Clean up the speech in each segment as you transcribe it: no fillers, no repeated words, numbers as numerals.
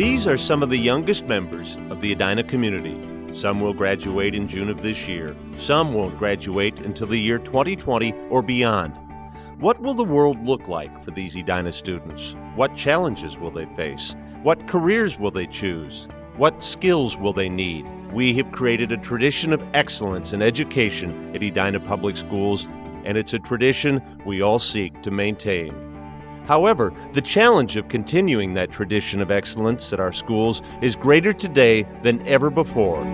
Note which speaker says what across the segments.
Speaker 1: These are some of the youngest members of the Edina community. Some will graduate in June of this year. Some won't graduate until the year 2020 or beyond. What will the world look like for these Edina students? What challenges will they face? What careers will they choose? What skills will they need? We have created a tradition of excellence in education at Edina Public Schools, and it's a tradition we all seek to maintain. However, the challenge of continuing that tradition of excellence at our schools is greater today than ever before.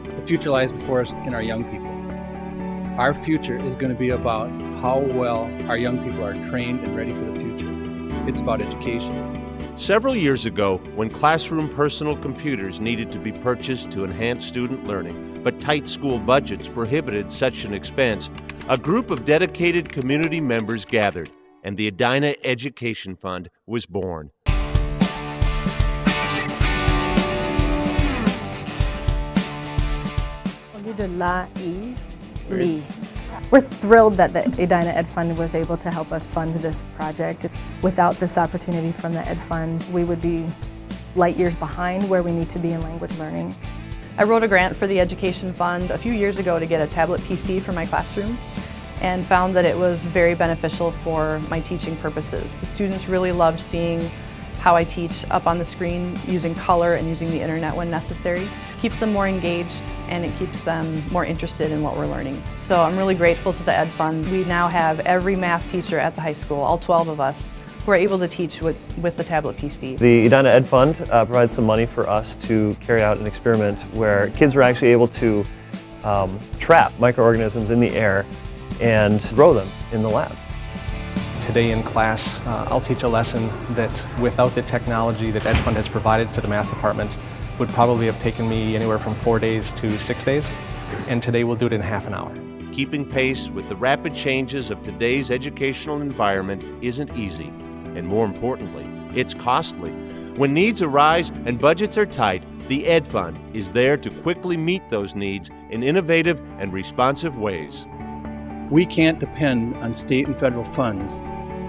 Speaker 2: The future lies before us in our young people. Our future is going to be about how well our young people are trained and ready for the future. It's about education.
Speaker 1: Several years ago, when classroom personal computers needed to be purchased to enhance student learning, but tight school budgets prohibited such an expense, a group of dedicated community members gathered, and the Edina Education Fund was born.
Speaker 3: We're thrilled that the Edina Ed Fund was able to help us fund this project. Without this opportunity from the Ed Fund, we would be light years behind where we need to be in language learning.
Speaker 4: I wrote a grant for the Education Fund a few years ago to get a tablet PC for my classroom and found that it was very beneficial for my teaching purposes. The students really loved seeing how I teach up on the screen using color and using the internet when necessary. It keeps them more engaged and it keeps them more interested in what we're learning. So I'm really grateful to the Ed Fund. We now have every math teacher at the high school, all 12 of us, who are able to teach with the tablet PC.
Speaker 5: The Edina Ed Fund provides some money for us to carry out an experiment where kids were actually able to trap microorganisms in the air and grow them in the lab.
Speaker 6: Today in class, I'll teach a lesson that without the technology that Ed Fund has provided to the math department would probably have taken me anywhere from 4 days to 6 days, and today we'll do it in half an hour.
Speaker 1: Keeping pace with the rapid changes of today's educational environment isn't easy, and more importantly, it's costly. When needs arise and budgets are tight, the Ed Fund is there to quickly meet those needs in innovative and responsive ways.
Speaker 2: We can't depend on state and federal funds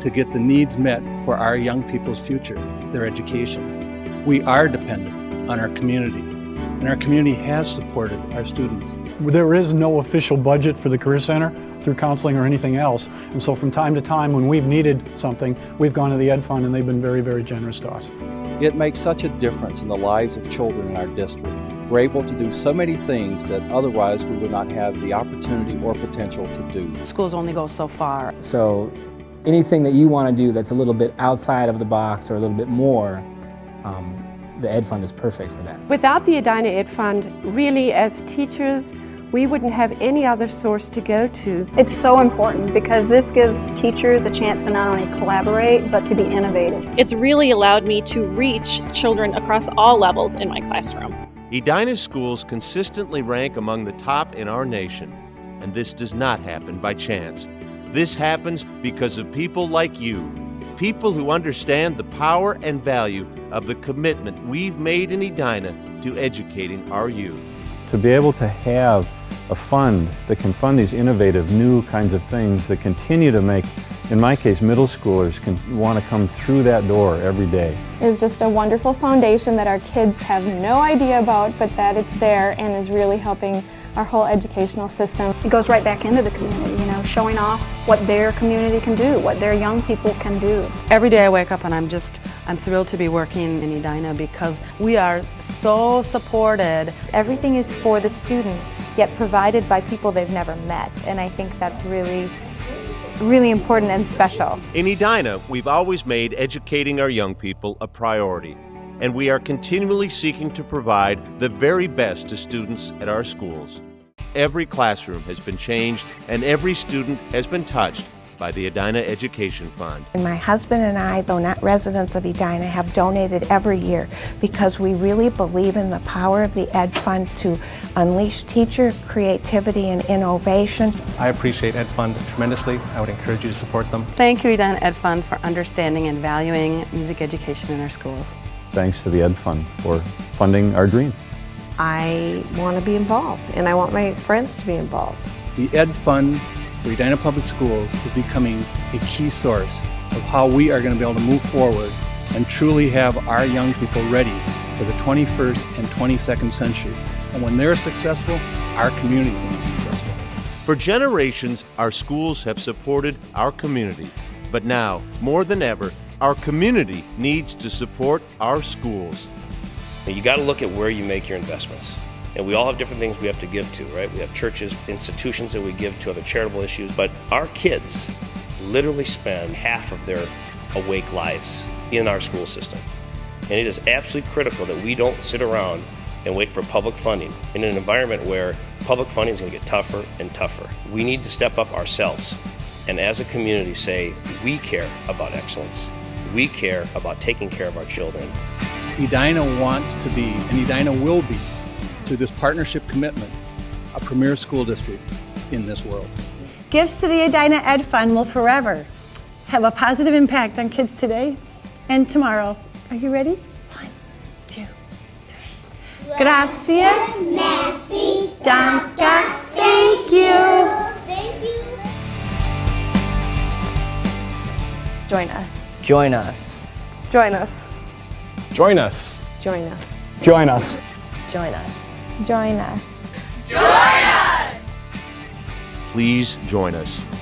Speaker 2: to get the needs met for our young people's future, their education. We are dependent on our community, and our community has supported our students.
Speaker 7: There is no official budget for the Career Center through counseling or anything else, and so from time to time when we've needed something, we've gone to the Ed Fund and they've been very, very generous to us.
Speaker 8: It makes such a difference in the lives of children in our district. We're able to do so many things that otherwise we would not have the opportunity or potential to do.
Speaker 9: Schools only go so far.
Speaker 10: So anything that you want to do that's a little bit outside of the box or a little bit more, the Ed Fund is perfect for that.
Speaker 11: Without the Edina Ed Fund, really as teachers, we wouldn't have any other source to go to.
Speaker 12: It's so important because this gives teachers a chance to not only collaborate, but to be innovative.
Speaker 13: It's really allowed me to reach children across all levels in my classroom.
Speaker 1: Edina's schools consistently rank among the top in our nation, and this does not happen by chance. This happens because of people like you, people who understand the power and value of the commitment we've made in Edina to educating our youth.
Speaker 14: To be able to have a fund that can fund these innovative new kinds of things that continue to make, in my case, middle schoolers can want to come through that door every day.
Speaker 15: It's just a wonderful foundation that our kids have no idea about, but that it's there and is really helping our whole educational system.
Speaker 12: It goes right back into the community, showing off what their community can do, what their young people can do.
Speaker 9: Every day I wake up and I'm thrilled to be working in Edina because we are so supported.
Speaker 3: Everything is for the students, yet provided by people they've never met, and I think that's really important and special.
Speaker 1: In Edina, we've always made educating our young people a priority, and we are continually seeking to provide the very best to students at our schools. Every classroom has been changed, and every student has been touched by the Edina Education Fund.
Speaker 16: My husband and I, though not residents of Edina, have donated every year because we really believe in the power of the Ed Fund to unleash teacher creativity and innovation.
Speaker 6: I appreciate Ed Fund tremendously. I would encourage you to support them.
Speaker 9: Thank you, Edina Ed Fund, for understanding and valuing music education in our schools.
Speaker 14: Thanks to the Ed Fund for funding our dream.
Speaker 11: I want to be involved, and I want my friends to be involved.
Speaker 2: The Ed Fund for Edina Public Schools is becoming a key source of how we are going to be able to move forward and truly have our young people ready for the 21st and 22nd century. And when they're successful, our community will be successful.
Speaker 1: For generations, our schools have supported our community. But now, more than ever, our community needs to support our schools.
Speaker 17: You got to look at where you make your investments. And we all have different things we have to give to, right? We have churches, institutions that we give to, other charitable issues. But our kids literally spend half of their awake lives in our school system. And it is absolutely critical that we don't sit around and wait for public funding in an environment where public funding is going to get tougher and tougher. We need to step up ourselves and as a community say, we care about excellence. We care about taking care of our children.
Speaker 2: Edina wants to be, and Edina will be, through this partnership commitment, a premier school district in this world.
Speaker 18: Gifts to the Edina Ed Fund will forever have a positive impact on kids today and tomorrow. Are you ready? 1, 2, 3. Gracias, merci, danke, thank you.
Speaker 12: Thank you.
Speaker 4: Join us.
Speaker 19: Join us.
Speaker 18: Join us.
Speaker 6: Join us.
Speaker 3: Join us.
Speaker 6: Join us.
Speaker 3: Join us.
Speaker 15: Join us.
Speaker 1: Please join us.